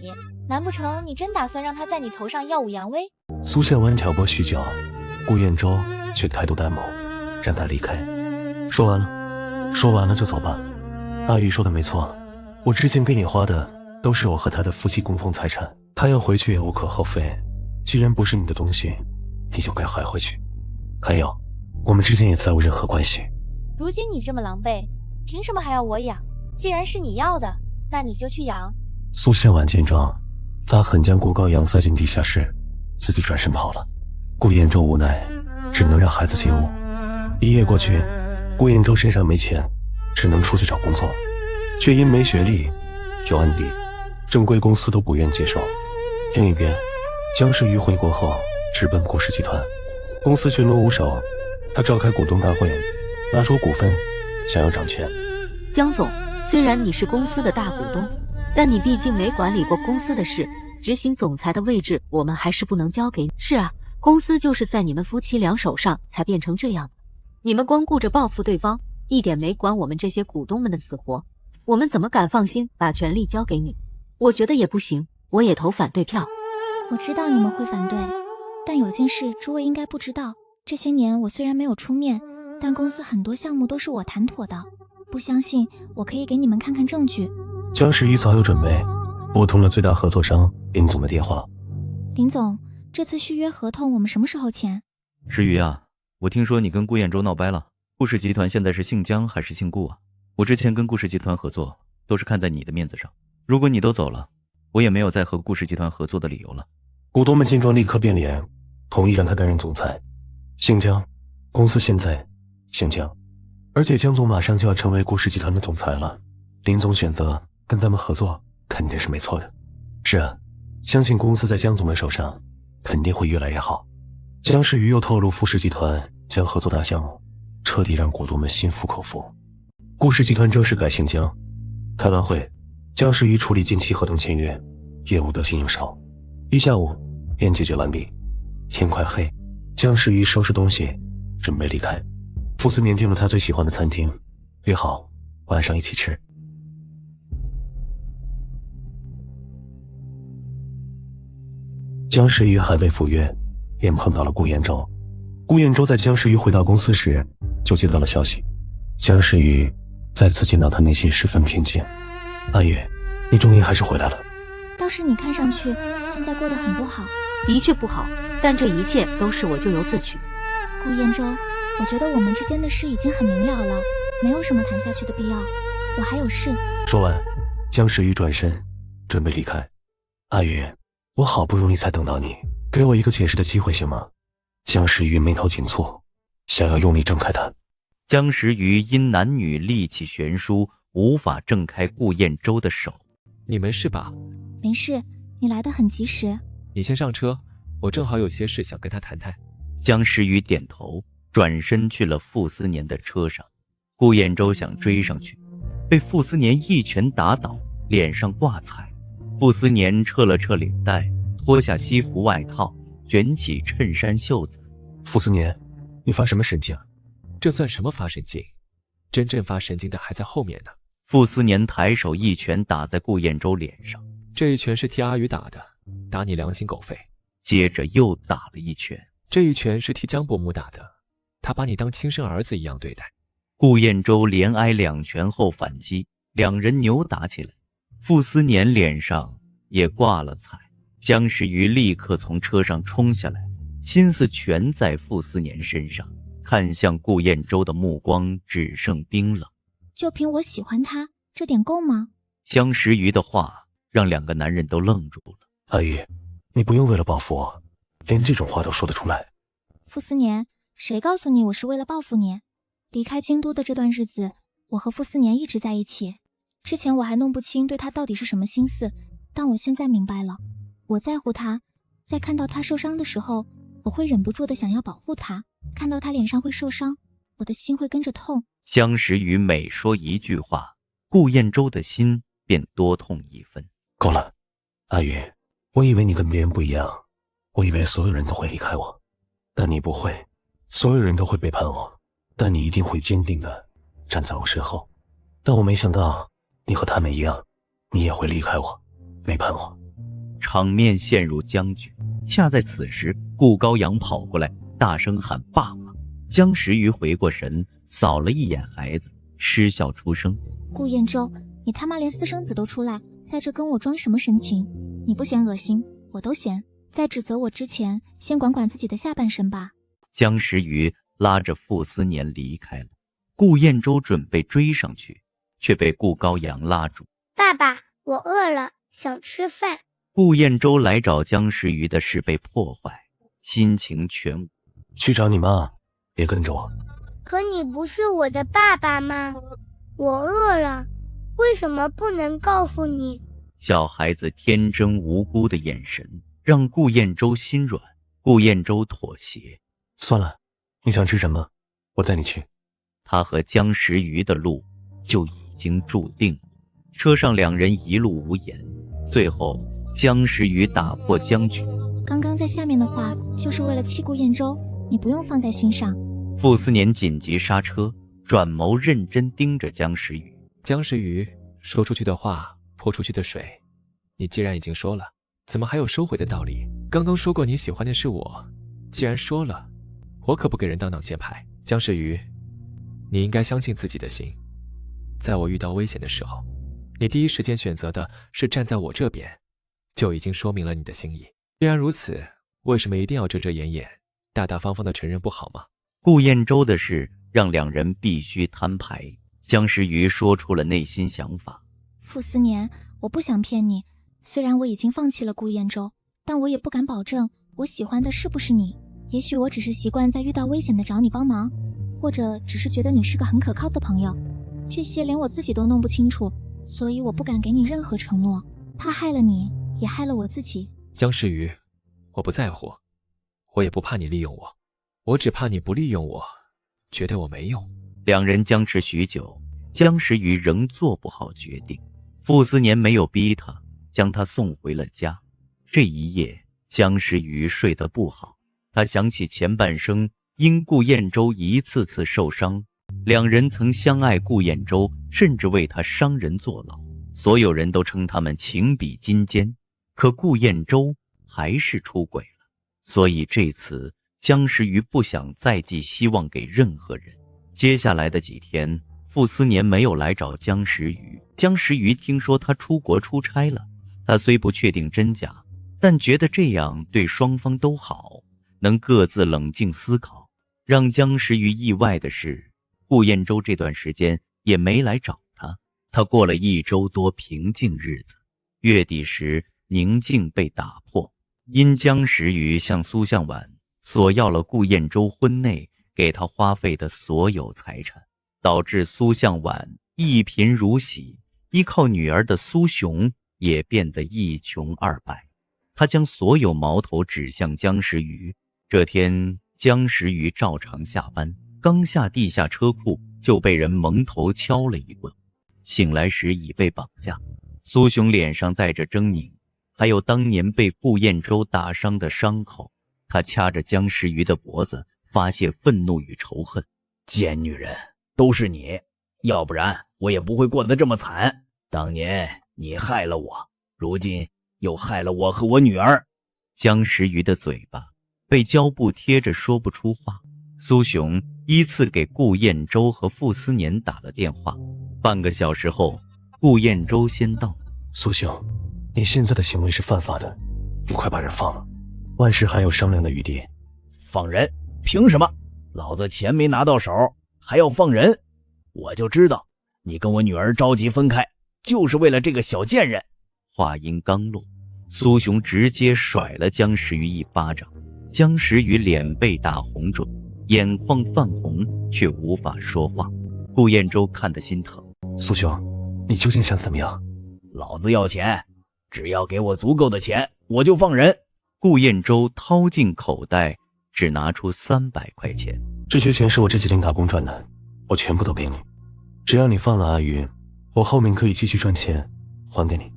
难不成你真打算让他在你头上耀武扬威？苏宪文挑拨许久，顾彦洲却态度淡漠，让他离开。说完了就走吧。阿玉说的没错，我之前给你花的都是我和他的夫妻共同财产，他要回去也无可厚非。既然不是你的东西，你就该还回去。还有，我们之间也再无任何关系。如今你这么狼狈，凭什么还要我养？既然是你要的，那你就去养。苏宪婉见状，发狠将顾高阳塞进地下室，自己转身跑了。顾彦洲无奈，只能让孩子进屋。1夜过去，顾彦洲身上没钱，只能出去找工作，却因没学历、有案底，正规公司都不愿接受。另一边，姜时雨回国后直奔顾氏集团，公司群龙无首，他召开股东大会，拿出股份，想要掌权。姜总，虽然你是公司的大股东，但你毕竟没管理过公司的事，执行总裁的位置我们还是不能交给你。是啊，公司就是在你们夫妻俩手上才变成这样的，你们光顾着报复对方，一点没管我们这些股东们的死活。我们怎么敢放心把权力交给你？我觉得也不行，我也投反对票。我知道你们会反对，但有件事诸位应该不知道，这些年我虽然没有出面，但公司很多项目都是我谈妥的。不相信，我可以给你们看看证据。江时雨早有准备，拨通了最大合作商林总的电话。林总，这次续约合同我们什么时候签？时雨啊，我听说你跟顾彦洲闹掰了，顾氏集团现在是姓江还是姓顾啊？我之前跟顾氏集团合作，都是看在你的面子上。如果你都走了，我也没有再和顾氏集团合作的理由了。股东们见状立刻变脸，同意让他担任总裁。姓江，公司现在姓江，而且江总马上就要成为顾氏集团的总裁了。林总选择跟咱们合作，肯定是没错的。是啊，相信公司在江总的手上肯定会越来越好。江时雨又透露富士集团将合作大项目，彻底让股东们心服口服。顾氏集团正式改姓江。开完会，江时雨处理近期合同签约，业务得心应手，一下午便解决完毕。天快黑，江时雨收拾东西准备离开。傅斯年订了他最喜欢的餐厅，约好晚上一起吃。江时雨还未赴约，便碰到了顾彦洲。顾彦洲在江时雨回到公司时就接到了消息，江时雨再次见到他内心十分平静。阿月，你终于还是回来了。倒是你看上去现在过得很不好。的确不好，但这一切都是我咎由自取。顾彦洲，我觉得我们之间的事已经很明了了，没有什么谈下去的必要。我还有事。说完，江时雨转身准备离开。阿月，我好不容易才等到你，给我一个解释的机会行吗？江时雨眉头紧蹙，想要用力挣开他。江时雨因男女力气悬殊，无法挣开顾彦洲的手。你没事吧？没事，你来得很及时。你先上车，我正好有些事想跟他谈谈。江时雨点头，转身去了傅斯年的车上。顾彦洲想追上去，被傅斯年一拳打倒，脸上挂彩。傅斯年撤了撤领带，脱下西服外套，卷起衬衫袖子。傅斯年，你发什么神经？这算什么发神经？真正发神经的还在后面呢。傅斯年抬手一拳打在顾彦洲脸上。这一拳是替阿宇打的，打你良心狗肺。接着又打了一拳。这一拳是替江伯母打的，他把你当亲生儿子一样对待。顾彦洲连挨2拳后反击，两人扭打起来。傅斯年脸上也挂了彩。江时雨立刻从车上冲下来，心思全在傅斯年身上，看向顾彦洲的目光只剩冰冷。就凭我喜欢他，这点够吗？江时雨的话让两个男人都愣住了。阿宇，你不用为了报复我，连这种话都说得出来。傅斯年，谁告诉你我是为了报复你？离开京都的这段日子，我和傅斯年一直在一起。之前我还弄不清对他到底是什么心思，但我现在明白了。我在乎他，在看到他受伤的时候，我会忍不住的想要保护他。看到他脸上会受伤，我的心会跟着痛。江时雨每说一句话，顾彦洲的心便多痛一分。够了，阿宇，我以为你跟别人不一样，我以为所有人都会离开我，但你不会。所有人都会背叛我，但你一定会坚定的站在我身后。但我没想到你和他们一样，你也会离开我，背叛我。场面陷入僵局。恰在此时，顾高阳跑过来，大声喊爸爸。江时雨回过神，扫了一眼孩子，嗤笑出声：顾彦洲，你他妈连私生子都出来，在这跟我装什么神情？你不嫌恶心，我都嫌。在指责我之前，先管管自己的下半身吧。江时雨拉着傅斯年离开了。顾彦洲准备追上去，却被顾高阳拉住。爸爸，我饿了，想吃饭。顾彦洲来找江时雨的事被破坏，心情全无。去找你妈，别跟着我。可你不是我的爸爸吗？我饿了，为什么不能告诉你？小孩子天真无辜的眼神让顾彦洲心软。顾彦洲妥协。算了，你想吃什么，我带你去。他和江时雨的路就已经注定了。车上两人一路无言，最后江时雨打破僵局。刚刚在下面的话就是为了气顾彦洲，你不用放在心上。傅斯年紧急刹车，转眸认真盯着江时雨。江时雨，说出去的话，泼出去的水，你既然已经说了，怎么还有收回的道理？刚刚说过你喜欢的是我，既然说了，我可不给人当挡箭牌。江时雨，你应该相信自己的心。在我遇到危险的时候，你第一时间选择的是站在我这边，就已经说明了你的心意。既然如此，为什么一定要遮遮掩掩，大大方方的承认不好吗？顾燕州的事让两人必须摊牌。江时雨说出了内心想法。傅斯年，我不想骗你，虽然我已经放弃了顾燕州，但我也不敢保证我喜欢的是不是你。也许我只是习惯在遇到危险的找你帮忙，或者只是觉得你是个很可靠的朋友，这些连我自己都弄不清楚，所以我不敢给你任何承诺。他害了你，也害了我自己。江时雨，我不在乎，我也不怕你利用我，我只怕你不利用我，觉得我没用。两人僵持许久，江时雨仍做不好决定。傅斯年没有逼他，将他送回了家。这一夜，江时雨睡得不好。他想起前半生因顾燕州一次次受伤，两人曾相爱，顾燕州甚至为他伤人坐牢，所有人都称他们情比金坚。可顾燕州还是出轨了，所以这次江时雨不想再寄希望给任何人。接下来的几天，傅斯年没有来找江时雨。江时雨听说他出国出差了，他虽不确定真假，但觉得这样对双方都好，能各自冷静思考。让江时雨意外的是，顾燕州这段时间也没来找他。他过了1周多平静日子。月底时，宁静被打破，因江时雨向苏向晚索要了顾燕州婚内给他花费的所有财产，导致苏向晚一贫如洗，依靠女儿的苏雄也变得一穷二白。他将所有矛头指向江时雨。这天，江时雨照常下班，刚下地下车库就被人蒙头敲了一棍，醒来时已被绑架。苏雄脸上带着狰狞，还有当年被顾燕州打伤的伤口。他掐着江时雨的脖子，发泄愤怒与仇恨。贱女人，都是你，要不然我也不会过得这么惨。当年你害了我，如今又害了我和我女儿。江时雨的嘴巴被胶布贴着，说不出话。苏雄依次给顾燕州和傅斯年打了电话。半个小时后，顾燕州先到。苏雄，你现在的行为是犯法的，你快把人放了，万事还有商量的余地。放人？凭什么？老子钱没拿到手，还要放人？我就知道你跟我女儿着急分开，就是为了这个小贱人。话音刚落，苏雄直接甩了江时雨一巴掌。江时雨脸被打红肿，眼眶泛红，却无法说话。顾燕州看得心疼。苏兄，你究竟想怎么样？老子要钱，只要给我足够的钱，我就放人。顾燕州掏进口袋，只拿出300块钱。这些钱是我这几天打工赚的，我全部都给你。只要你放了阿鱼，我后面可以继续赚钱，还给你。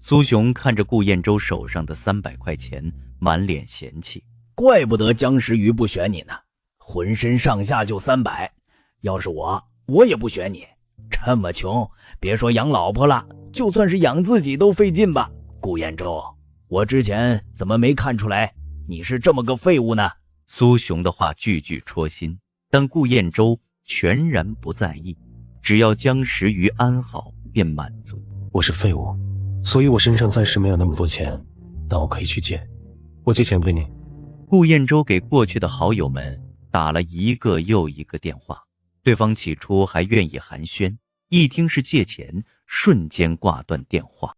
苏雄看着顾燕州手上的300块钱，满脸嫌弃。怪不得江时雨不选你呢，浑身上下就300，要是我也不选你。这么穷，别说养老婆了，就算是养自己都费劲吧。顾燕州，我之前怎么没看出来你是这么个废物呢？苏雄的话句句戳心，但顾燕州全然不在意，只要江时雨安好便满足。我是废物，所以我身上暂时没有那么多钱，但我可以去借，我借钱给你。顾燕州给过去的好友们打了一个又一个电话，对方起初还愿意寒暄，一听是借钱，瞬间挂断电话。